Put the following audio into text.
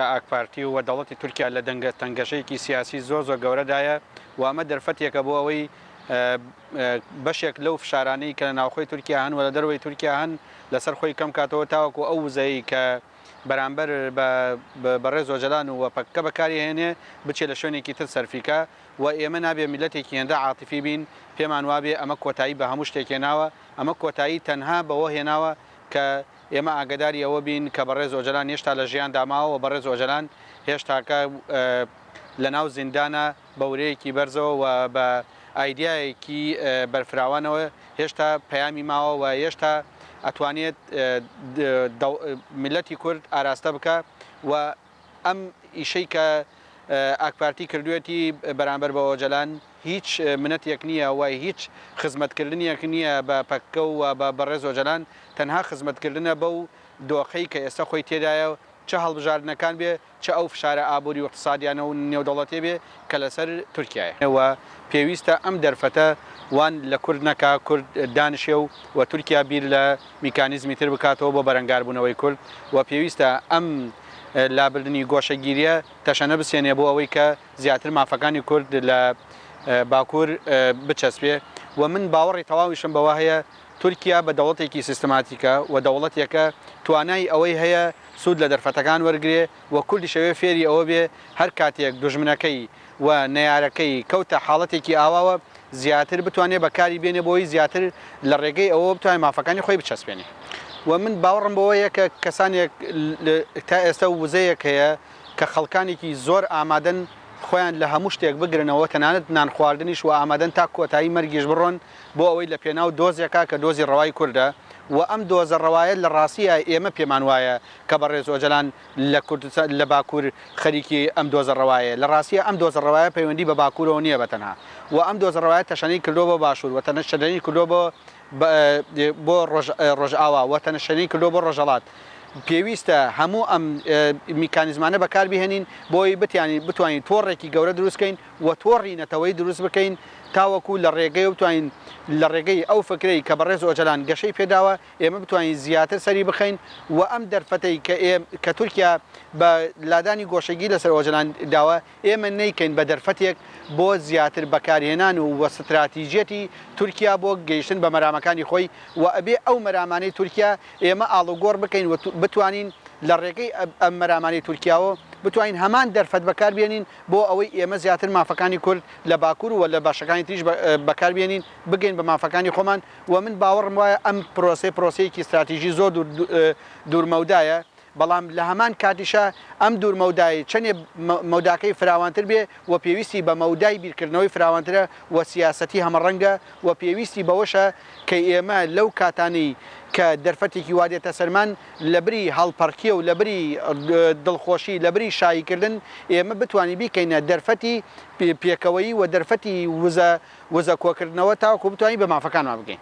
ئاکپارتی و وەدەوڵەتی تورکیا لە تەنگەشەیەکی سیاسی زۆر گەورەدایە و ئەمە دەرفەتێکە بۆ ئەوەی بەشێک لەو فشارانەی کە لە ناوخۆی تورکیا هەن و لە دەروەی تورکیا هەن لەسەر خۆی کەم کاتەوە تاوەکو ئەو وزەی کە بەرامبەر بەڕێز ئۆجەلان و وەپەکە بەکاری هێنێ بچێت لە شوێنێکی تر سەرفیکە و ئێمە نابێ میلەتێکی هێندە عاتیفی بین پێمان وابێ ئەمە کۆتایی بە هەموو شتێک هێناوە ئەمە کۆتایی تەنها بەوە هێناوە کە ئێمە ئاگداری ئەوە بین کە بەڕێز ئۆجەلان هێشتا لە ژیان داماوە بەڕێز ئۆجەلان هێشتاکە لە ناو زیندانە بەورەیەکی بەرزەوە و بە ئایدیایەکی بەرفراوانەوە هێشتا پەیامی ماوە و هێشتا ئەتوانێت میلەتی کورد ئاراستە بکە و ئەم ئیشەی کە ئاکپارتی کردوێتی بەرامبەر بە ئۆجەلان هیچ منەتێک نییە و هیچ خزمەتکردنیەک نییە بە پەککە و بە بەڕێز ئۆجەلان تەنها خزمەتکردنە بەو دۆخەی کە ئێستا خۆی تێدایە چه هەڵبژاردنەکان بێ چه ئەو فشارە ئابووری و اقتصادیانە و نێودەوڵەتێ بێ کە لەسەر تورکیایە پێویستە ئەم دەرفەتە وان لە کورد نەکا کورد دانیشێ و تورکیا بیر لە میکانیزمی تر بکاتەوە بۆ بەرەنگاربوونەوەی کورد و پێویستە ئەم لابردنی گۆشەگیریە تەشەنە بسێنێ بۆ ئەوەی کە زیاتر مافەکانی کورد لە باکوور بچەسپێ و من باوەڕی تەواویشم بەوە هەیە تورکیا بە دەوڵەتێکی سیستماتیکە و دەوڵەتێکە توانای ئەوەی هەیە سوود لە دەرفەتەکان وەرگێ و کوردی شەوێ فێری ئەوە بێ هەر کاتێک دوژمنەکەی و نەیارەکەی کەوتە حاڵەتێکی ئاواوە زیاتر بتوانێت بەکاری بێنێ بۆی زیاتر لە ڕێگەی ئەوە بتوانێت مافەکانی خۆی بچەسپێنێ و من باوەڕم بەوەیە کە کەسانێک تا ئێستا وزەیەک هەیە کە خەڵکانێکی زۆر ئامادەن خۆیان لە هەموو شتێک بگرنەوە تەنانەت نان خواردنیش و ئامادەن تا کۆتایی مەرگیش بڕۆن بۆ ئەوەی لە پێناو دۆزێکا کە دۆزی ڕەوای کووردە و ئەم دۆزە ڕەوایە لە ڕاستیە ئێمە پێمان وایە کە بەڕێز ئۆجەلان لە باکوور خەریکی ئەم دۆزە ڕەوایە لە ڕاستیە ئەم دۆزە ڕەوایە پەیوەندی بە باکوورەوە نییە بەتەنها و ئەم دۆزە ڕەوایە تەشەنەی کردۆ بۆ باشوور و تەنەشەدەنی کردۆ بۆ ڕۆژئاوا و تەنەشەنەی کردۆ بۆ ڕۆژەڵات پێویستە هەموو ئەم میکانیزمانە بەکار بهێنین بۆی بتوانین تۆڕێکی گەورە دروستکەین و تۆڕی نەتەوەی دروست بکەین تاوەکو لە ڕێگەی بتوانین لە ڕێگەی ئەو فکرەی کە بەڕێز ئۆجەلان گەشەی پێداوە ئێمە بتوانین زیاتر سەری بخەین و ئەم دەرفەتەی کە تورکیا بە لادانی گۆشەگی لەسەر ئۆجەلان داوە ئێمە نەیکەین بە دەرفەتێک بۆ زیاتر بەکارهێنان و استراتیژیەتی تورکیا بۆ گەیشتن بە مەرامەکانی خۆی و ئەبێ ئەو مەرامانەی تورکیا ئێمە ئاڵوگۆڕ بکەین و بتوانین لە ڕێگەی ئەم مەرامانی تورکیاوە بتوانین هەمان دەرفەت بەکاربێنین بۆ ئەوەی ئێمە زیاتر مافەکانی کورد لە باکوور و لە باشەکانی تریش بەکاربێنین بگەین بە مافەکانی خۆمان و من باوەڕم وایە ئەم پرۆسەیەکی استراتیژی زۆر دوورمەودایە بەڵام لە هەمان کاتیشە ئەم دوورمەودایی چەندێ مەوداکەی فراوانتر بێ و پێویستی بە مەودای بیرکردنەوەی فراوانترە و سیاسەتی هەمەڕەنگە و پێویستی بەوەشە کە ئێمە لەو کاتانی کە دەرفەتێکی وادێتە سەرمان لە بری هەڵپەرکیە و لە بری دڵخۆشی لە بری شایکردن ئێمە بتوانین بیکەینە دەرفەتی پێکەوەی و دەرفەتی وزە کۆکردنەوە تاوەکو بتوانین بە مافەکانمان بگەین.